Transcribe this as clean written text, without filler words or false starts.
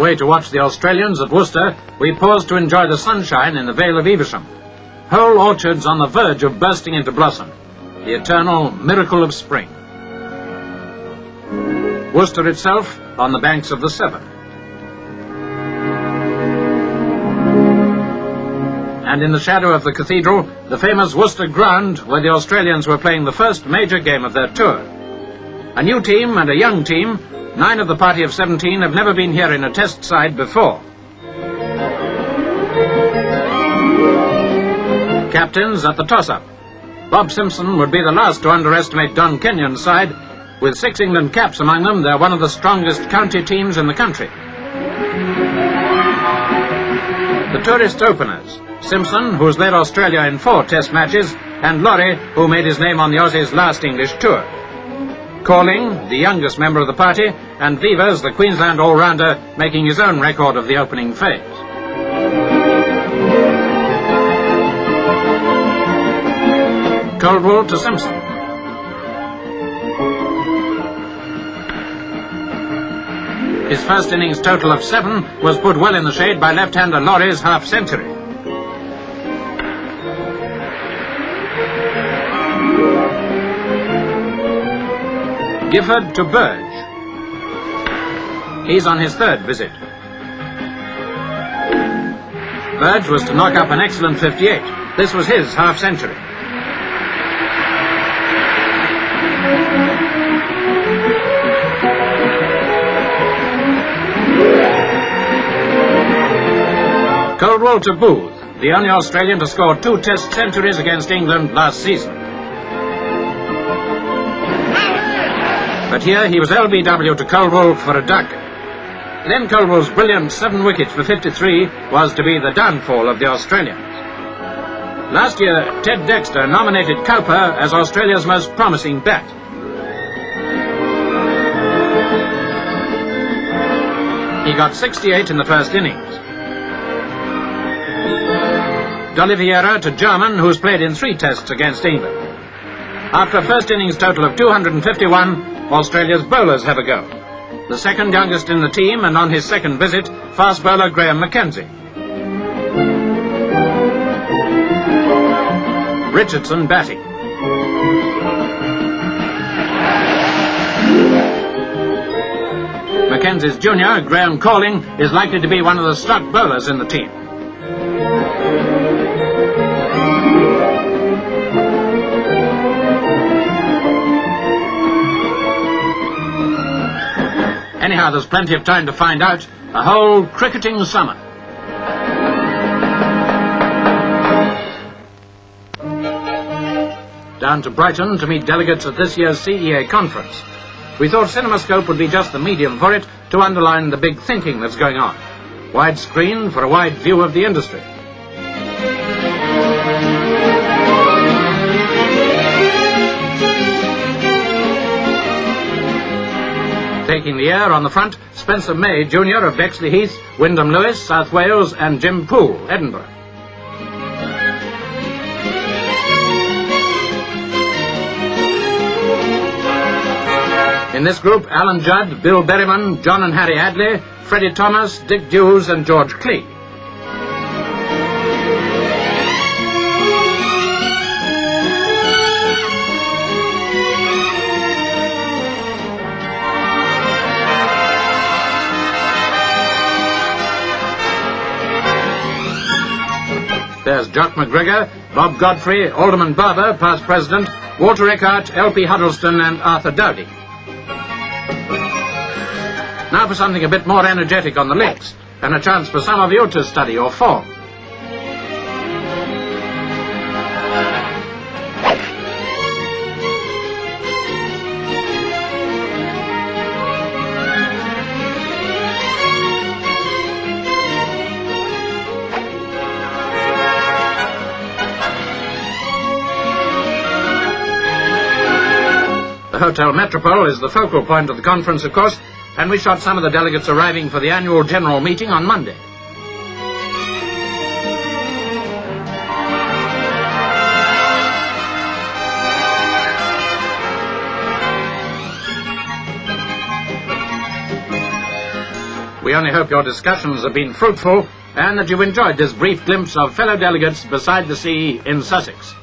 way to watch the Australians at Worcester, we paused to enjoy the sunshine in the Vale of Evesham. Whole orchards on the verge of bursting into blossom, the eternal miracle of spring. Worcester itself on the banks of the Severn. And in the shadow of the cathedral, the famous Worcester ground where the Australians were playing the first major game of their tour. A new team and a young team, 9 of the party of 17 have never been here in a test side before. Captains at the toss-up. Bob Simpson would be the last to underestimate Don Kenyon's side. With 6 England caps among them, they're one of the strongest county teams in the country. The tourist openers. Simpson, who's led Australia in 4 test matches, and Lawry, who made his name on the Aussies' last English tour. Calling, the youngest member of the party, and Vivers, the Queensland all-rounder, making his own record of the opening phase. Coldwell to Simpson. His first innings total of 7 was put well in the shade by left-hander Lawry's half-century. Gifford to Burge. He's on his 3rd visit. Burge was to knock up an excellent 58. This was his half-century. Coldwell to Booth, the only Australian to score 2 test centuries against England last season. But here he was LBW to Coldwell for a duck. Then Coldwell's brilliant 7 wickets for 53 was to be the downfall of the Australians. Last year, Ted Dexter nominated Cowper as Australia's most promising bat. He got 68 in the first innings. Dolly to German, who's played in 3 tests against England. After a first innings total of 251, Australia's bowlers have a go. The second youngest in the team, and on his 2nd visit, fast bowler Mckenzie. Richardson batting. Mackenzie's junior, Graham Calling, is likely to be one of the stock bowlers in the team. Anyhow, there's plenty of time to find out. A whole cricketing summer. Down to Brighton to meet delegates at this year's CEA conference. We thought CinemaScope would be just the medium for it to underline the big thinking that's going on. Widescreen for a wide view of the industry. Taking the air on the front, Spencer May, Jr. of Bexley Heath, Wyndham Lewis, South Wales, and Jim Poole, Edinburgh. In this group, Alan Judd, Bill Berryman, John and Harry Adley, Freddie Thomas, Dick Dews, and George Clee. There's Jock McGregor, Bob Godfrey, Alderman Barber, past president, Walter Eckhart, L.P. Huddleston, and Arthur Dowdy. Now for something a bit more energetic on the links, and a chance for some of you to study your form. The Hotel Metropole is the focal point of the conference, of course, and we shot some of the delegates arriving for the annual general meeting on Monday. We only hope your discussions have been fruitful and that you've enjoyed this brief glimpse of fellow delegates beside the sea in Sussex.